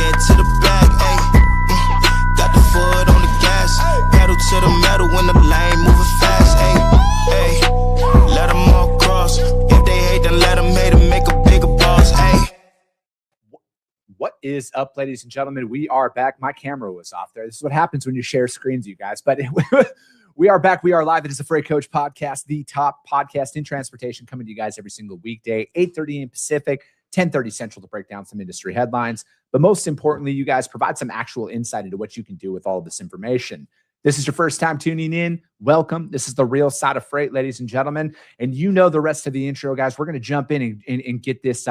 get to the bag, ayy. Got the foot on the gas, pedal to the metal when the lane moving fast, ayy. Let them all cross. If they hate, then let them hate and make a bigger boss, ayy. What is up, ladies and gentlemen? We are back. My camera was off there. This is what happens when you share screens, you guys. But we are back. We are live. It is the Freight Coach Podcast, the top podcast in transportation, coming to you guys every single weekday, 8:30 a.m. Pacific, 10:30 Central, to break down some industry headlines. But most importantly, you guys provide some actual insight into what you can do with all of this information. This is your first time tuning in. Welcome. This is the real side of freight, ladies and gentlemen. And you know the rest of the intro, guys. We're going to jump in and get this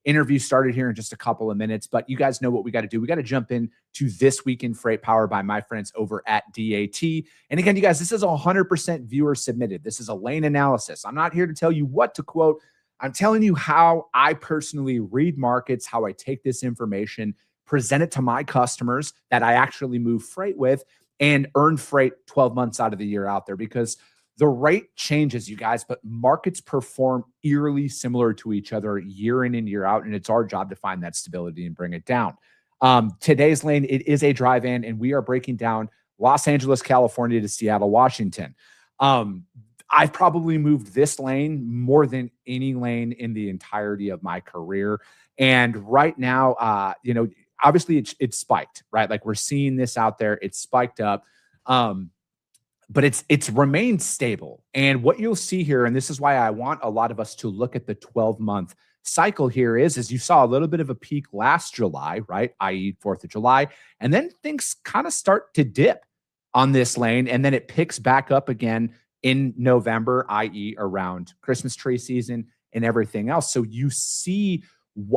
interview started here in just a couple of minutes. But you guys know what we got to do. We got to jump in to This Week in Freight, powered by my friends over at DAT. And again, you guys, this is 100% viewer submitted. This is a lane analysis. I'm not here to tell you what to quote. I'm telling you how I personally read markets, how I take this information, present it to my customers that I actually move freight with, and earn freight 12 months out of the year out there, because the rate changes, you guys, but markets perform eerily similar to each other year in and year out, and it's our job to find that stability and bring it down. Today's lane, it is a drive-in, and we are breaking down Los Angeles, California to Seattle, Washington. I've probably moved this lane more than any lane in the entirety of my career. And right now, you know, obviously it's spiked, right? Like, we're seeing this out there. It's spiked up. But it's remained stable. And what you'll see here, and this is why I want a lot of us to look at the 12-month cycle here, is you saw a little bit of a peak last July, right? i.e. 4th of July. And then things kind of start to dip on this lane. And then it picks back up again in November, i.e. around Christmas tree season and everything else. So you see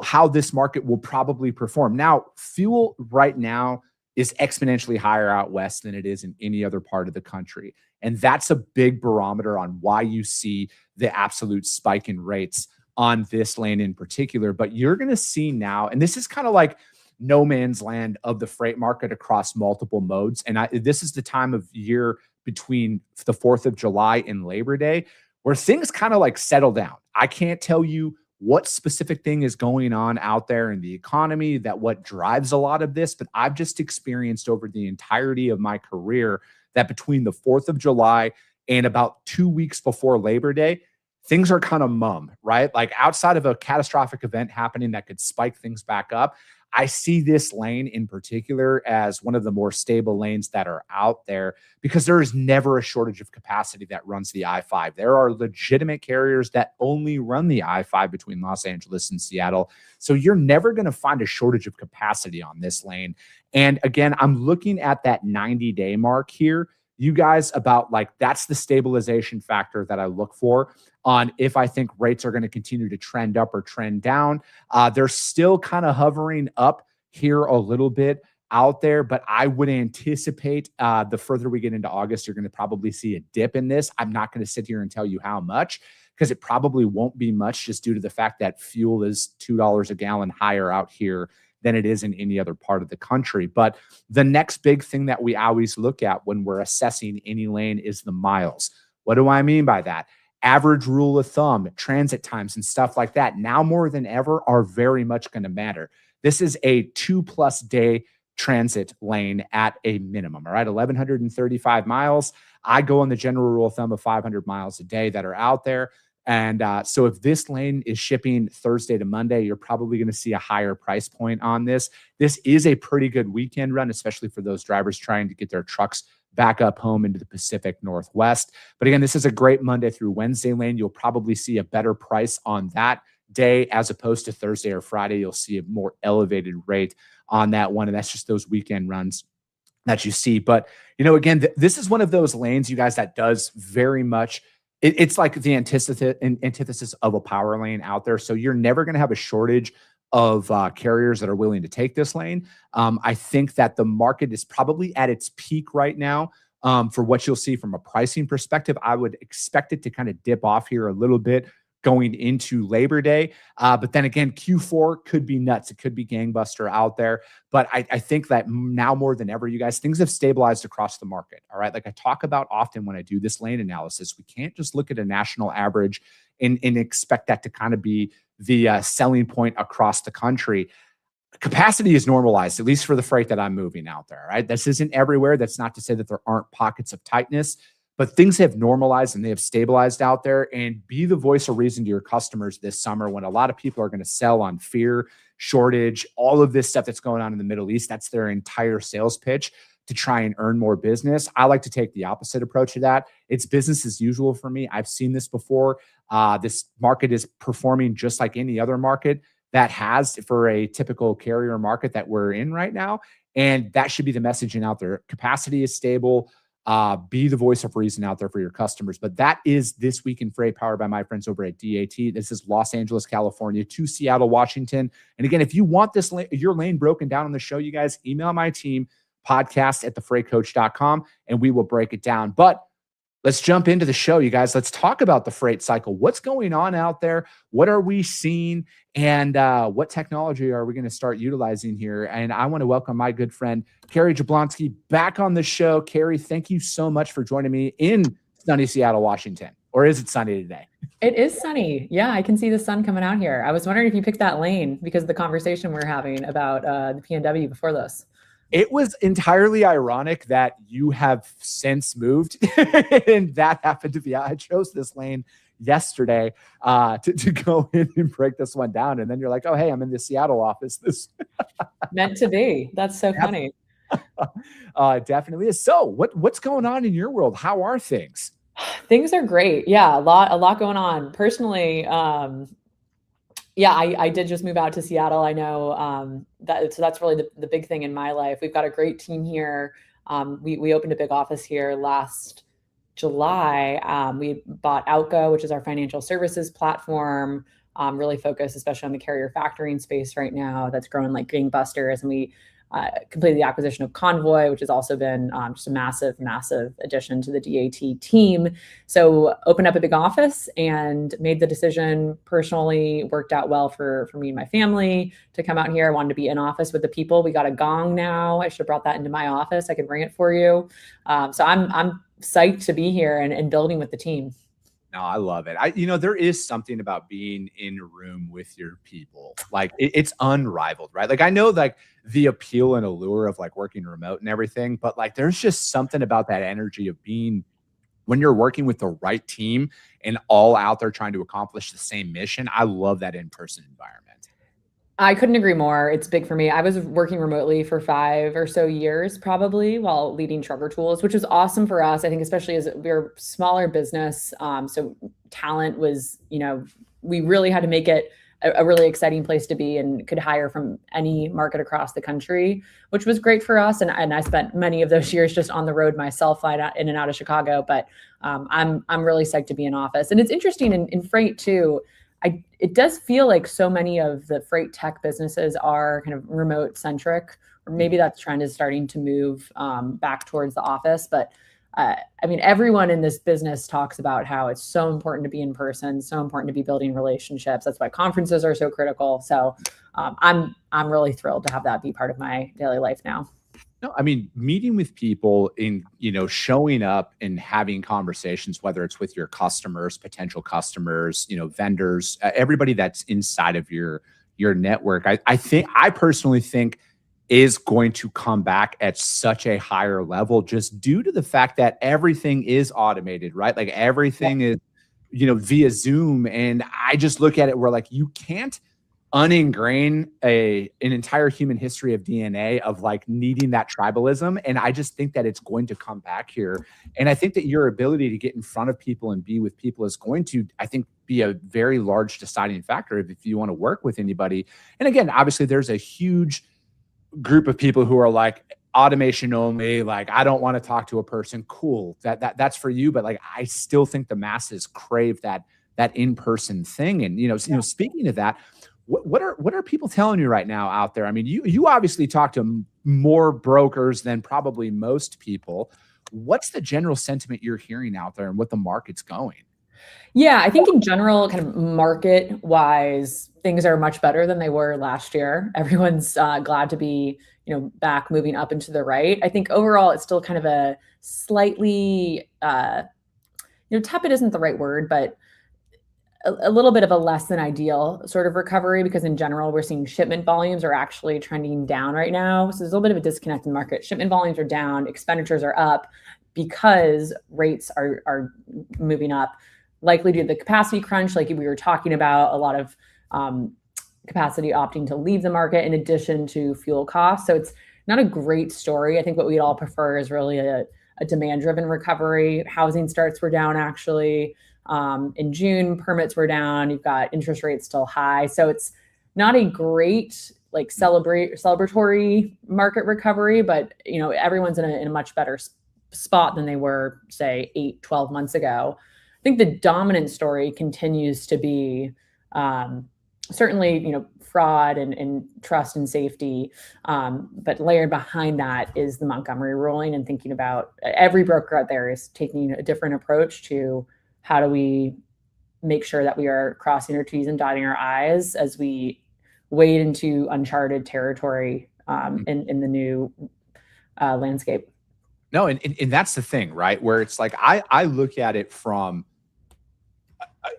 how this market will probably perform. Now, fuel right now is exponentially higher out west than it is in any other part of the country. And that's a big barometer on why you see the absolute spike in rates on this lane in particular. But you're going to see now, and this is kind of like no man's land of the freight market across multiple modes. And this is the time of year between the 4th of July and Labor Day where things kind of like settle down. I can't tell you what specific thing is going on out there in the economy, that what drives a lot of this, but I've just experienced over the entirety of my career that between the 4th of July and about 2 weeks before Labor Day, things are kind of mum, right? Like, outside of a catastrophic event happening that could spike things back up, I see this lane in particular as one of the more stable lanes that are out there, because there is never a shortage of capacity that runs the I-5. There are legitimate carriers that only run the I-5 between Los Angeles and Seattle. So you're never going to find a shortage of capacity on this lane. And again, I'm looking at that 90-day mark here, you guys, about like, that's the stabilization factor that I look for on if I think rates are going to continue to trend up or trend down. They're still kind of hovering up here a little bit out there, but I would anticipate the further we get into August, you're going to probably see a dip in this. I'm not going to sit here and tell you how much, because it probably won't be much, just due to the fact that fuel is $2 a gallon higher out here than it is in any other part of the country. But the next big thing that we always look at when we're assessing any lane is the miles. What do I mean by that? Average rule of thumb, transit times, and stuff like that, now more than ever, are very much going to matter. This is a 2+ day transit lane at a minimum, all right? 1,135 miles. I go on the general rule of thumb of 500 miles a day that are out there. And so if this lane is shipping Thursday to Monday, you're probably going to see a higher price point on this. This is a pretty good weekend run, especially for those drivers trying to get their trucks back up home into the Pacific Northwest. But again, this is a great Monday through Wednesday lane. You'll probably see a better price on that day as opposed to Thursday or Friday. You'll see a more elevated rate on that one. And that's just those weekend runs that you see. But, you know, again, this is one of those lanes, you guys, that does very much, it's like the antithesis of a power lane out there. So you're never going to have a shortage of carriers that are willing to take this lane. I think that the market is probably at its peak right now for what you'll see from a pricing perspective. I would expect it to kind of dip off here a little bit going into Labor Day. But then again, Q4 could be nuts. It could be gangbuster out there. But I think that now more than ever, you guys, things have stabilized across the market. All right. Like I talk about often when I do this lane analysis, we can't just look at a national average and expect that to kind of be the selling point across the country. capacity is normalized, at least for the freight that I'm moving out there, right? This isn't everywhere. That's not to say that there aren't pockets of tightness, but things have normalized and they have stabilized out there. And be the voice of reason to your customers this summer when a lot of people are going to sell on fear, shortage, all of this stuff that's going on in the Middle East. That's their entire sales pitch to try and earn more business. I like to take the opposite approach to that. It's business as usual for me. I've seen this before. This market is performing just like any other market that has for a typical carrier market that we're in right now. And that should be the messaging out there. Capacity is stable. Be the voice of reason out there for your customers. But that is This Week in Freight, powered by my friends over at DAT. This is Los Angeles, California to Seattle, Washington. And again, if you want your lane broken down on the show, you guys email my team, podcast@thefreightcoach.com, and we will break it down. But let's jump into the show, you guys. Let's talk about the freight cycle. What's going on out there? What are we seeing? And what technology are we going to start utilizing here? And I want to welcome my good friend, Kary Jablonski, back on the show. Kary, thank you so much for joining me in sunny Seattle, Washington. Or is it sunny today? It is sunny. Yeah, I can see the sun coming out here. I was wondering if you picked that lane because of the conversation we're having about the PNW before this. It was entirely ironic that you have since moved and that happened to be, I chose this lane yesterday to go in and break this one down. And then you're like, oh, hey, I'm in the Seattle office. This meant to be. That's so funny. Definitely is. So what's going on in your world? How are things? Things are great. Yeah, a lot going on. Personally, yeah, I did just move out to Seattle. I know so that's really the big thing in my life. We've got a great team here. We opened a big office here last July. We bought Outgo, which is our financial services platform, really focused, especially on the carrier factoring space right now. That's growing like gangbusters. And we completed the acquisition of Convoy, which has also been just a massive addition to the DAT team. So opened up a big office and made the decision, personally worked out well for me and my family to come out here. I wanted to be in office with the people. We got a gong now. I should have brought that into my office. I can bring it for you. So I'm psyched to be here and building with the team. No, I love it. There is something about being in a room with your people. Like it's unrivaled, right? Like I know like the appeal and allure of like working remote and everything, but like there's just something about that energy of being when you're working with the right team and all out there trying to accomplish the same mission. I love that in-person environment. I couldn't agree more. It's big for me. I was working remotely for 5 or so years, probably, while leading Trucker Tools, which was awesome for us. I think, especially as we're a smaller business. So talent was, we really had to make it a really exciting place to be and could hire from any market across the country, which was great for us. And I spent many of those years just on the road myself, flying out in and out of Chicago. But I'm really psyched to be in office. And it's interesting in freight too. It does feel like so many of the freight tech businesses are kind of remote centric, or maybe that trend is starting to move back towards the office. But everyone in this business talks about how it's so important to be in person, so important to be building relationships. That's why conferences are so critical. So I'm really thrilled to have that be part of my daily life now. No, meeting with people in, showing up and having conversations, whether it's with your customers, potential customers, vendors, everybody that's inside of your network, I personally think is going to come back at such a higher level just due to the fact that everything is automated, right? Like everything is, via Zoom. And I just look at it where like you can't uningrain an entire human history of DNA of like needing that tribalism. And I just think that it's going to come back here. And I think that your ability to get in front of people and be with people is going to, I think, be a very large deciding factor if you want to work with anybody. And again, obviously there's a huge group of people who are like automation only, like I don't want to talk to a person. Cool. That's for you. But like I still think the masses crave that in-person thing. And speaking of that, what are people telling you right now out there? You obviously talk to more brokers than probably most people. What's the general sentiment you're hearing out there and what the market's going? Yeah, I think in general, kind of market wise, things are much better than they were last year. Everyone's glad to be, back moving up and to the right. I think overall, it's still kind of a slightly, tepid isn't the right word, but a little bit of a less than ideal sort of recovery, because in general, we're seeing shipment volumes are actually trending down right now. So there's a little bit of a disconnect in the market. Shipment volumes are down, expenditures are up because rates are moving up, likely due to the capacity crunch, like we were talking about, a lot of capacity opting to leave the market in addition to fuel costs. So it's not a great story. I think what we'd all prefer is really a demand-driven recovery. Housing starts were down actually. In June, permits were down. You've got interest rates still high. So it's not a great like celebratory market recovery, but everyone's in a much better spot than they were, say, 8-12 months ago. I think the dominant story continues to be certainly, fraud and trust and safety. But layered behind that is the Montgomery ruling, and thinking about every broker out there is taking a different approach to how do we make sure that we are crossing our T's and dotting our I's as we wade into uncharted territory in the new landscape. No, and that's the thing, right? Where it's like I look at it from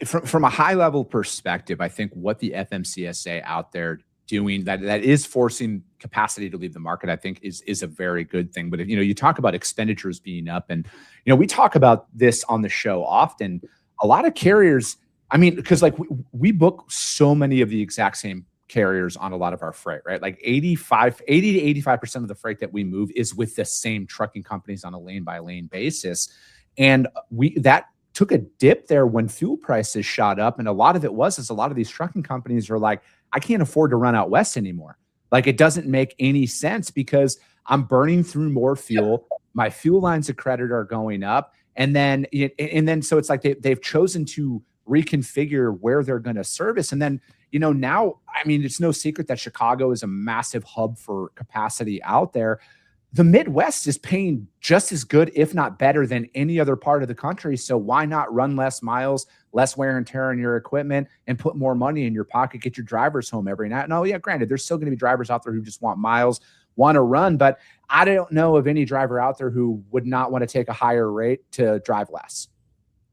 a high level perspective. I think what the FMCSA out there doing that is forcing capacity to leave the market, I think is a very good thing. But you talk about expenditures being up, and we talk about this on the show often. A lot of carriers, I mean, because like we book so many of the exact same carriers on a lot of our freight, right? Like 80 to 85% of the freight that we move is with the same trucking companies on a lane by lane basis. And that took a dip there when fuel prices shot up. And a lot of it was a lot of these trucking companies are like, I can't afford to run out west anymore. Like it doesn't make any sense because I'm burning through more fuel. My fuel lines of credit are going up. And then so it's like they've chosen to reconfigure where they're going to service. And then, now, I mean, it's no secret that Chicago is a massive hub for capacity out there. The Midwest is paying just as good, if not better, than any other part of the country. So why not run less miles, less wear and tear on your equipment, and put more money in your pocket, get your drivers home every night? No, yeah, granted, there's still going to be drivers out there who just want miles, want to run, but I don't know of any driver out there who would not want to take a higher rate to drive less.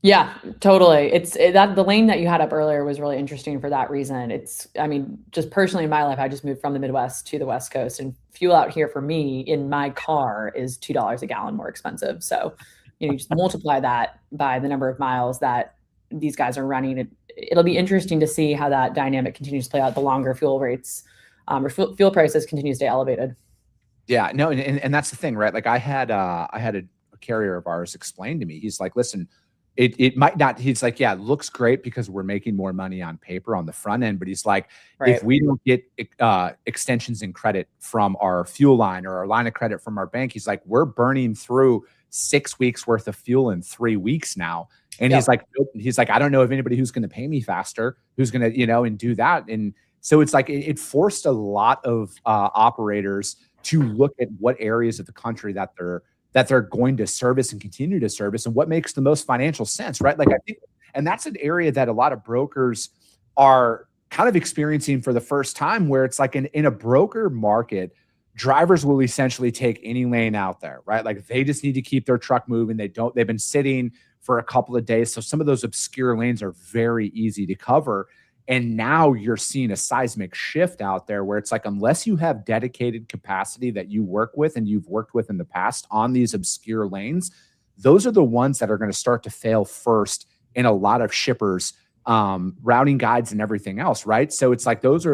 Yeah, totally. It's that the lane that you had up earlier was really interesting for that reason. I mean, just personally in my life, I just moved from the Midwest to the West Coast, and fuel out here for me in my car is $2 a gallon more expensive. So, you just multiply that by the number of miles that these guys are running. It'll be interesting to see how that dynamic continues to play out the longer fuel rates or fuel prices continue to stay elevated. Yeah, no, and that's the thing, right? Like I had a carrier of ours explain to me, he's like, listen, it might not, he's like, yeah, it looks great because we're making more money on paper on the front end. But he's like, right, if we don't get extensions in credit from our fuel line or our line of credit from our bank, he's like, we're burning through 6 weeks worth of fuel in 3 weeks now. And he's like, I don't know of anybody who's going to pay me faster, who's going to, and do that. And so it's like, it forced a lot of operators to look at what areas of the country that they're going to service and continue to service, and what makes the most financial sense, right? Like I think, and that's an area that a lot of brokers are kind of experiencing for the first time, where it's like in a broker market, drivers will essentially take any lane out there, right? Like they just need to keep their truck moving. They've been sitting for a couple of days. So some of those obscure lanes are very easy to cover. And now you're seeing a seismic shift out there where it's like, unless you have dedicated capacity that you work with and you've worked with in the past on these obscure lanes, those are the ones that are going to start to fail first in a lot of shippers' routing guides and everything else, right? So it's like that's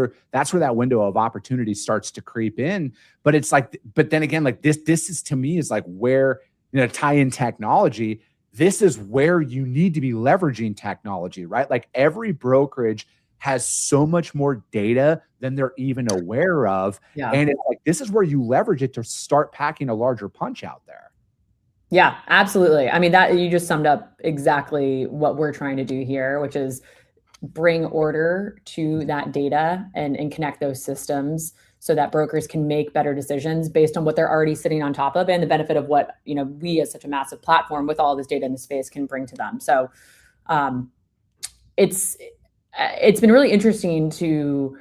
where that window of opportunity starts to creep in. But it's like, but then again, like this is to me is like where, tie in technology, this is where you need to be leveraging technology, right? Like every brokerage has so much more data than they're even aware of. Yeah. And it's like, this is where you leverage it to start packing a larger punch out there. Yeah, absolutely. I mean, that you just summed up exactly what we're trying to do here, which is bring order to that data and connect those systems so that brokers can make better decisions based on what they're already sitting on top of and the benefit of what, we as such a massive platform with all this data in the space can bring to them. So it's been really interesting to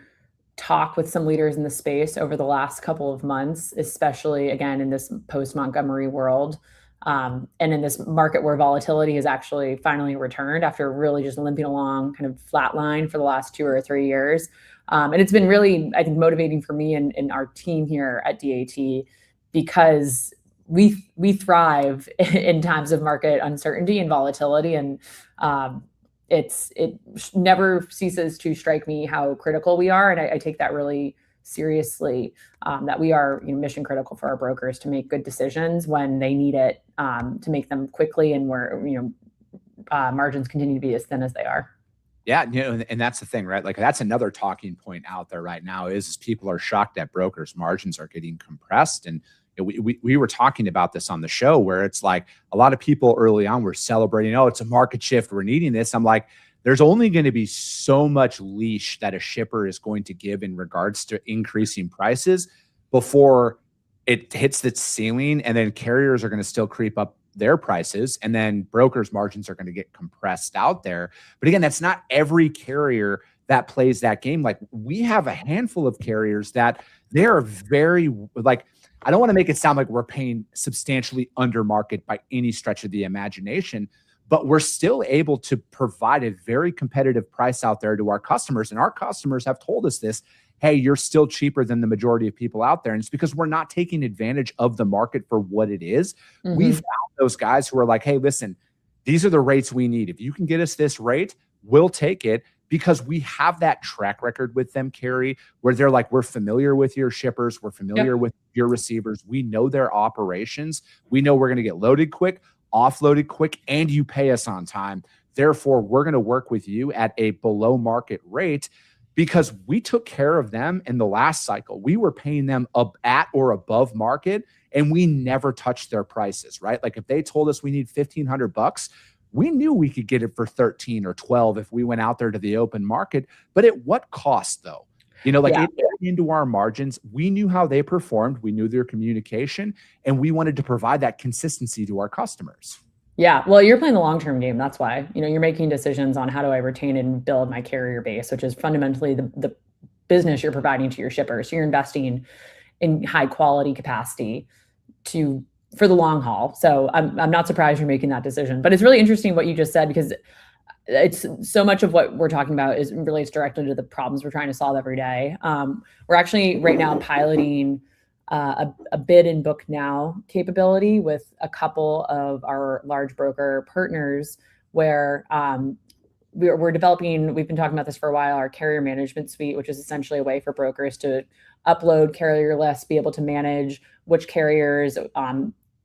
talk with some leaders in the space over the last couple of months, especially again in this post-Montgomery world. And in this market where volatility has actually finally returned after really just limping along kind of flat line for the last 2 or 3 years. And it's been really, I think, motivating for me and our team here at DAT, because we thrive in times of market uncertainty and volatility. And it never ceases to strike me how critical we are. And I take that really seriously, that we are mission critical for our brokers to make good decisions when they need it, to make them quickly, and where margins continue to be as thin as they are. Yeah, and that's the thing, right? Like, that's another talking point out there right now is people are shocked that brokers' margins are getting compressed. And we were talking about this on the show, where it's like a lot of people early on were celebrating, oh, it's a market shift, we're needing this. I'm like, there's only going to be so much leash that a shipper is going to give in regards to increasing prices before it hits the ceiling, and then carriers are going to still creep up their prices, and then brokers' margins are going to get compressed out there. But again, that's not every carrier that plays that game. Like, we have a handful of carriers that they are very, like, I don't want to make it sound like we're paying substantially under market by any stretch of the imagination, but we're still able to provide a very competitive price out there to our customers. And our customers have told us this: hey, you're still cheaper than the majority of people out there. And it's because we're not taking advantage of the market for what it is. Mm-hmm. We found those guys who are like, hey, listen, these are the rates we need. If you can get us this rate, we'll take it, because we have that track record with them, Kary, where they're like, we're familiar with your shippers. We're familiar with your receivers. We know their operations. We know we're going to get loaded quick, offloaded quick, and you pay us on time. Therefore, we're going to work with you at a below market rate, because we took care of them in the last cycle. We were paying them up at or above market, and we never touched their prices, right? Like, if they told us we need $1,500, we knew we could get it for 13 or 12 if we went out there to the open market. But at what cost, though? It got into our margins. We knew how they performed. We knew their communication, and we wanted to provide that consistency to our customers. Yeah. Well, you're playing the long-term game. That's why, you're making decisions on how do I retain and build my carrier base, which is fundamentally the business you're providing to your shippers. So you're investing in high quality capacity for the long haul. So I'm not surprised you're making that decision. But it's really interesting what you just said, because it's so much of what we're talking about relates directly to the problems we're trying to solve every day. We're actually right now piloting a bid and book now capability with a couple of our large broker partners, where we're developing, we've been talking about this for a while, our carrier management suite, which is essentially a way for brokers to upload carrier lists, be able to manage which carriers,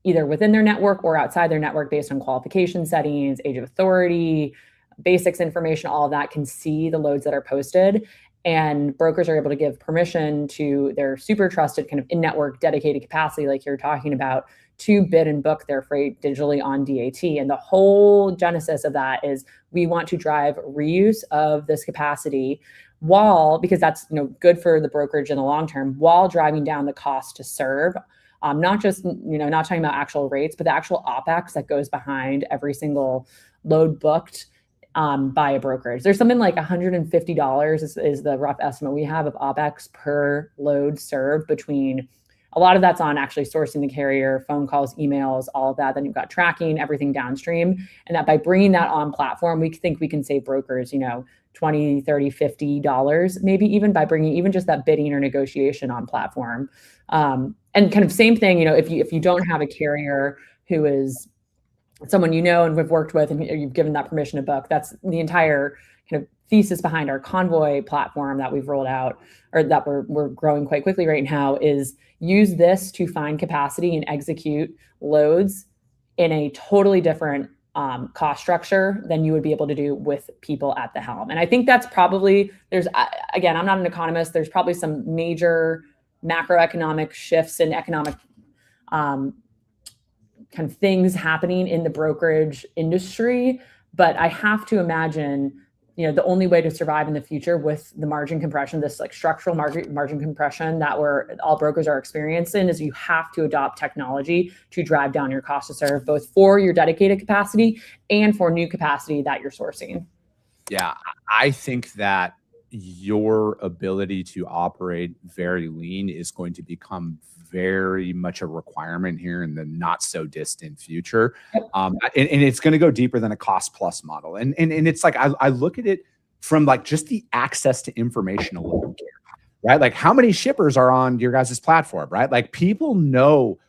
either within their network or outside their network, based on qualification settings, age of authority, basics information, all of that, can see the loads that are posted. And brokers are able to give permission to their super trusted kind of in-network dedicated capacity, like you're talking about, to bid and book their freight digitally on DAT. And the whole genesis of that is we want to drive reuse of this capacity, because that's good for the brokerage in the long term, while driving down the cost to serve. Not just, not talking about actual rates, but the actual OpEx that goes behind every single load booked by a brokerage. There's something like $150 is the rough estimate we have of OpEx per load served, between a lot of that's on actually sourcing the carrier, phone calls, emails, all of that. Then you've got tracking, everything downstream. And that by bringing that on platform, we think we can save brokers, $20, $30, $50, maybe even by bringing even just that bidding or negotiation on platform. And kind of same thing, if you don't have a carrier who is someone and we've worked with, and you've given that permission to book, that's the entire kind of thesis behind our Convoy platform that we've rolled out, or that we're growing quite quickly right now, is use this to find capacity and execute loads in a totally different cost structure than you would be able to do with people at the helm. And I think that's probably, again, I'm not an economist, there's probably some major macroeconomic shifts in economic kind of things happening in the brokerage industry. But I have to imagine, the only way to survive in the future with the margin compression, this like structural margin compression that all brokers are experiencing, is you have to adopt technology to drive down your cost to serve, both for your dedicated capacity and for new capacity that you're sourcing. Yeah, I think that your ability to operate very lean is going to become very much a requirement here in the not so distant future. And it's going to go deeper than a cost plus model. And it's like, I look at it from like just the access to information alone, right? Like how many shippers are on your guys' platform, right? Like people know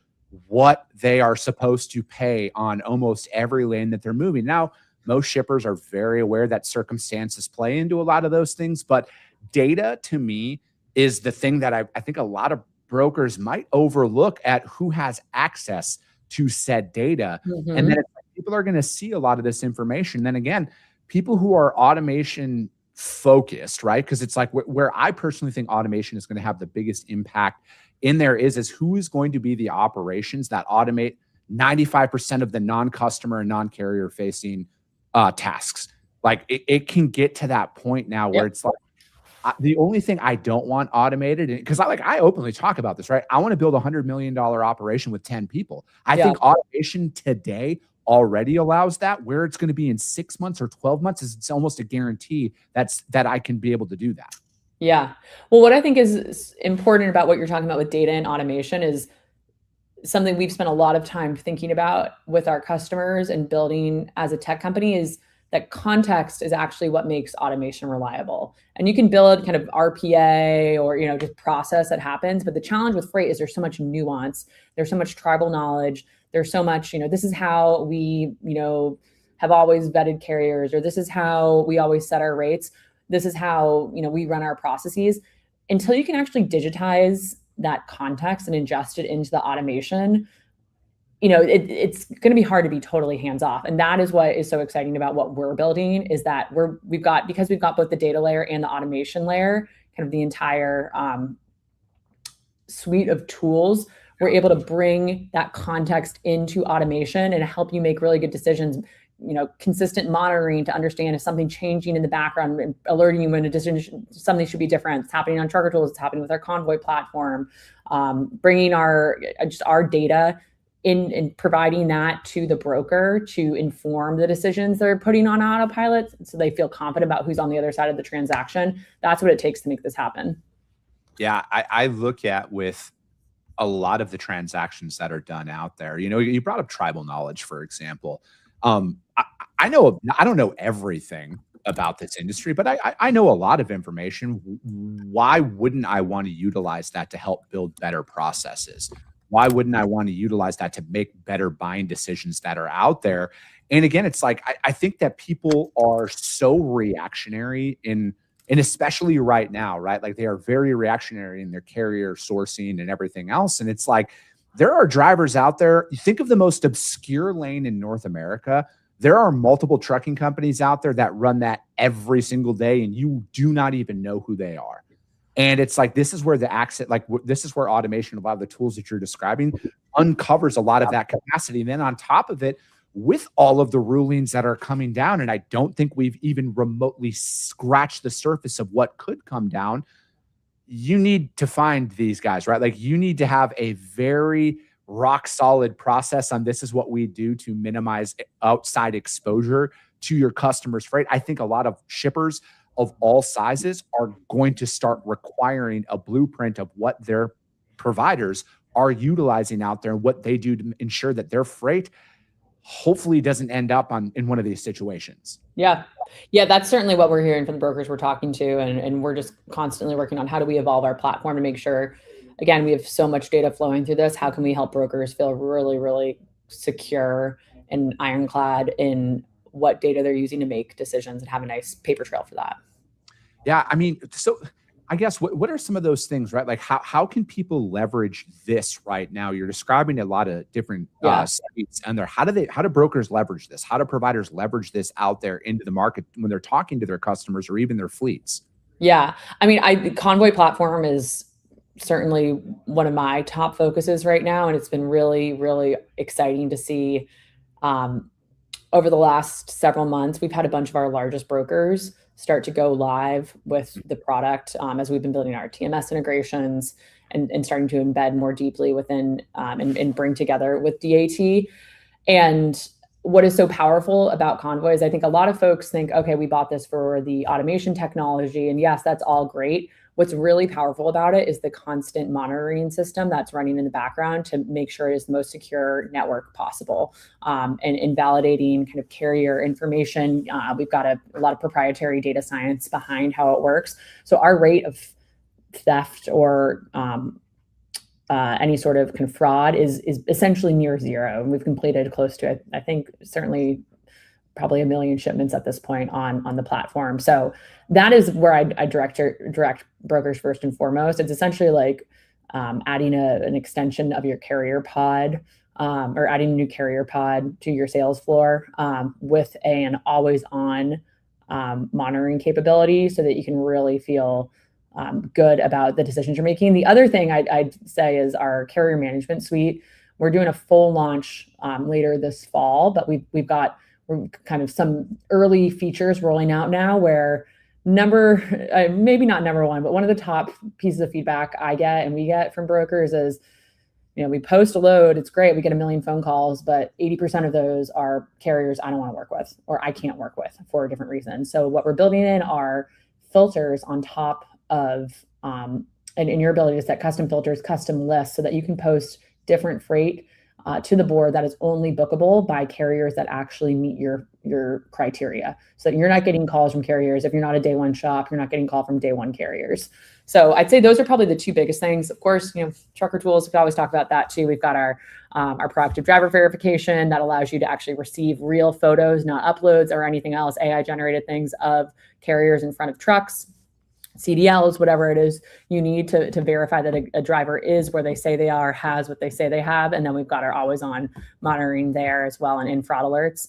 what they are supposed to pay on almost every lane that they're moving. Now, most shippers are very aware that circumstances play into a lot of those things, but data to me is the thing that I think a lot of brokers might overlook at who has access to said data. Mm-hmm. And then people are going to see a lot of this information. Then again, people who are automation focused, right? Because it's like where I personally think automation is going to have the biggest impact in there is who is going to be the operations that automate 95% of the non-customer and non-carrier facing tasks. Like it can get to that point now where it's like, the only thing I don't want automated, because I openly talk about this, right? I want to build $100 million operation with 10 people. I think automation today already allows that. Where it's going to be in 6 months or 12 months is it's almost a guarantee that I can be able to do that. Yeah. Well, what I think is important about what you're talking about with data and automation is something we've spent a lot of time thinking about with our customers and building as a tech company is that context is actually what makes automation reliable. And you can build kind of RPA or, just process that happens. But the challenge with freight is there's so much nuance. There's so much tribal knowledge. There's so much, this is how we, have always vetted carriers, or this is how we always set our rates. This is how, we run our processes. Until you can actually digitize that context and ingest it into the automation, it's going to be hard to be totally hands off. And that is what is so exciting about what we're building is that because we've got both the data layer and the automation layer, kind of the entire suite of tools, we're able to bring that context into automation and help you make really good decisions, consistent monitoring to understand if something changing in the background and alerting you when a decision, something should be different. It's happening on Trucker Tools. It's happening with our Convoy platform, bringing our data in and providing that to the broker to inform the decisions they're putting on autopilot so they feel confident about who's on the other side of the transaction. That's what it takes to make this happen. Yeah, I look at with a lot of the transactions that are done out there. You brought up tribal knowledge, for example. I don't know everything about this industry, but I know a lot of information. Why wouldn't I want to utilize that to help build better processes? Why wouldn't I want to utilize that to make better buying decisions that are out there? And again, it's like, I think that people are so reactionary and especially right now, right? Like they are very reactionary in their carrier sourcing and everything else. And it's like, there are drivers out there. You think of the most obscure lane in North America. There are multiple trucking companies out there that run that every single day, and you do not even know who they are. And it's like, this is where this is where automation, a lot of the tools that you're describing, uncovers a lot of that capacity. And then on top of it, with all of the rulings that are coming down, and I don't think we've even remotely scratched the surface of what could come down, you need to find these guys, right? Like you need to have a very rock solid process on this is what we do to minimize outside exposure to your customers' freight. I think a lot of shippers of all sizes are going to start requiring a blueprint of what their providers are utilizing out there and what they do to ensure that their freight hopefully doesn't end up in one of these situations. Yeah. That's certainly what we're hearing from the brokers we're talking to. And we're just constantly working on how do we evolve our platform to make sure, again, we have so much data flowing through this. How can we help brokers feel really, really secure and ironclad in what data they're using to make decisions and have a nice paper trail for that? Yeah. I mean, so I guess what are some of those things, right? Like how can people leverage this right now? You're describing a lot of different sites and how do brokers leverage this? How do providers leverage this out there into the market when they're talking to their customers or even their fleets? Yeah. I mean, the Convoy platform is certainly one of my top focuses right now. And it's been really, really exciting to see over the last several months, we've had a bunch of our largest brokers start to go live with the product as we've been building our TMS integrations and starting to embed more deeply within and bring together with DAT. And what is so powerful about Convoy is I think a lot of folks think, okay, we bought this for the automation technology. And yes, that's all great. What's really powerful about it is the constant monitoring system that's running in the background to make sure it is the most secure network possible, and validating kind of carrier information. We've got a lot of proprietary data science behind how it works. So our rate of theft or any sort of kind of fraud is essentially near zero. And we've completed close to, I think, certainly probably 1 million shipments at this point on the platform. So that is where I direct brokers first and foremost. It's essentially like adding an extension of your carrier pod, or adding a new carrier pod to your sales floor with an always on monitoring capability so that you can really feel good about the decisions you're making. The other thing I'd say is our carrier management suite. We're doing a full launch later this fall, but we're kind of some early features rolling out now where maybe not number one, but one of the top pieces of feedback I get and we get from brokers is, we post a load, it's great, we get 1 million phone calls, but 80% of those are carriers I don't want to work with or I can't work with for different reasons. So what we're building in are filters on top of, and in your ability to set custom filters, custom lists, so that you can post different freight to the board that is only bookable by carriers that actually meet your criteria. So that you're not getting calls from carriers. If you're not a day one shop, you're not getting called from day one carriers. So I'd say those are probably the two biggest things. Of course, trucker tools, we always talk about that too. We've got our proactive driver verification that allows you to actually receive real photos, not uploads or anything else, AI generated things of carriers in front of trucks, CDLs, whatever it is you need to verify that a driver is where they say they are, has what they say they have. And then we've got our always on monitoring there as well, and in fraud alerts.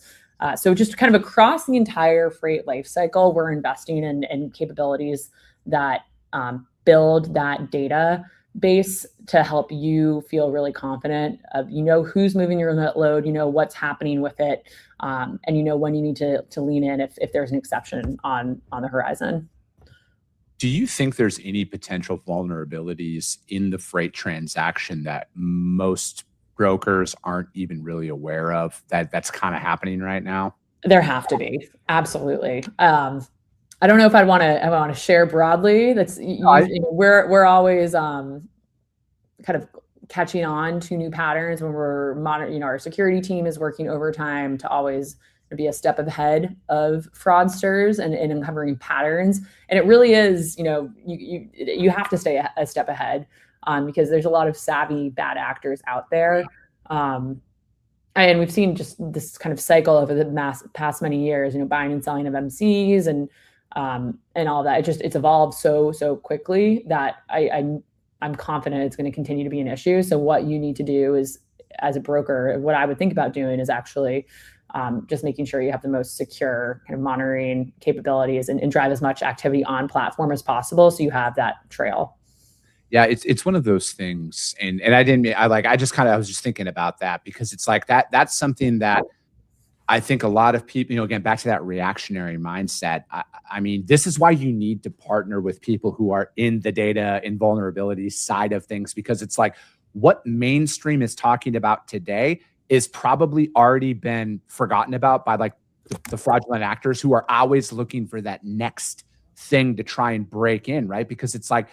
So just kind of across the entire freight life cycle, we're investing in capabilities that build that data base to help you feel really confident of, who's moving your load, what's happening with it, and when you need to lean in if there's an exception on the horizon. Do you think there's any potential vulnerabilities in the freight transaction that most brokers aren't even really aware of that's kind of happening right now? There have to be. Absolutely. I don't know if I want to share broadly. We're always kind of catching on to new patterns when we're monitoring. Our security team is working overtime to always be a step ahead of fraudsters and uncovering patterns. And it really is, you have to stay a step ahead because there's a lot of savvy bad actors out there. And we've seen just this kind of cycle over the past many years, buying and selling of MCs and all that. It's evolved so quickly that I'm confident it's going to continue to be an issue. So what you need to do is, as a broker, what I would think about doing is actually just making sure you have the most secure kind of monitoring capabilities and drive as much activity on platform as possible, so you have that trail. Yeah, it's one of those things, and I was just thinking about that because it's like that's something that I think a lot of people, again, back to that reactionary mindset. I mean, this is why you need to partner with people who are in the data and vulnerability side of things, because it's like what mainstream is talking about today is probably already been forgotten about by like the fraudulent actors who are always looking for that next thing to try and break in, right? Because it's like,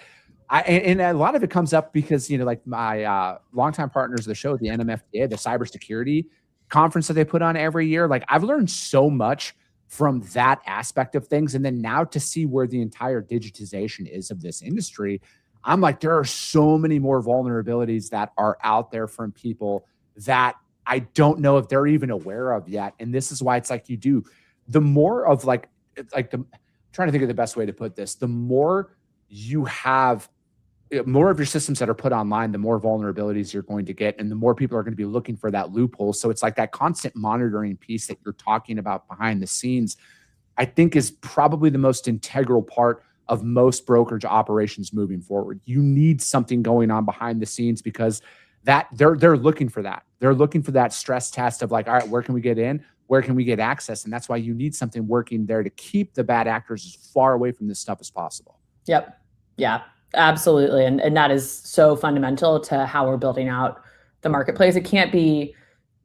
and a lot of it comes up because, like my longtime partners of the show, the NMFDA, the cybersecurity conference that they put on every year, like I've learned so much from that aspect of things. And then now to see where the entire digitization is of this industry, I'm like, there are so many more vulnerabilities that are out there from people that I don't know if they're even aware of yet. And this is why it's like the more of I'm trying to think of the best way to put this, the more you have more of your systems that are put online, the more vulnerabilities you're going to get, and the more people are going to be looking for that loophole. So it's like that constant monitoring piece that you're talking about behind the scenes, I think is probably the most integral part of most brokerage operations moving forward. You need something going on behind the scenes because that they're looking for that. They're looking for that stress test of like, all right, where can we get in? Where can we get access? And that's why you need something working there to keep the bad actors as far away from this stuff as possible. Yep. Yeah, absolutely. And that is so fundamental to how we're building out the marketplace. It can't be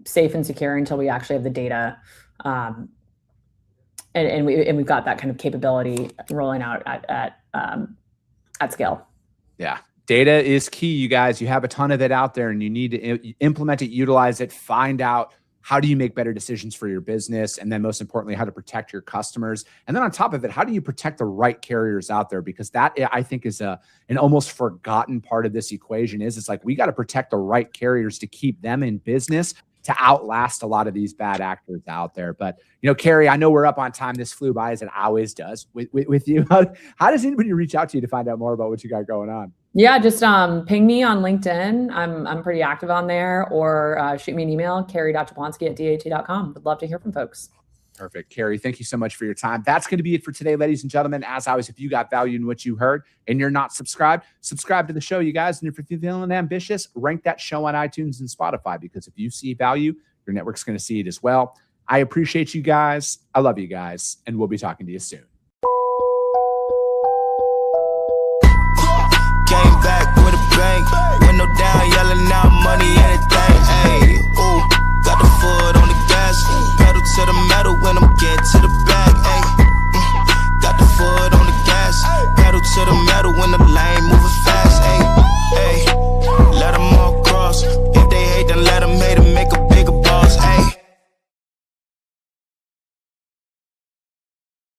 safe and secure until we actually have the data. And we've got that kind of capability rolling out at at scale. Yeah. Data is key, you guys. You have a ton of it out there and you need to implement it, utilize it, find out how do you make better decisions for your business? And then most importantly, how to protect your customers. And then on top of it, how do you protect the right carriers out there? Because that I think is an almost forgotten part of this equation it's like, we got to protect the right carriers to keep them in business to outlast a lot of these bad actors out there. But, Kary, I know we're up on time. This flew by as it always does with you. How does anybody reach out to you to find out more about what you got going on? Yeah, just ping me on LinkedIn. I'm pretty active on there, or shoot me an email, Kary.Jablonski@dat.com. Would love to hear from folks. Perfect. Kary, thank you so much for your time. That's going to be it for today, ladies and gentlemen. As always, if you got value in what you heard and you're not subscribed, subscribe to the show, you guys. And if you're feeling ambitious, rank that show on iTunes and Spotify, because if you see value, your network's going to see it as well. I appreciate you guys. I love you guys. And we'll be talking to you soon. Came back with a bang, window down, yelling out money, anything. Hey.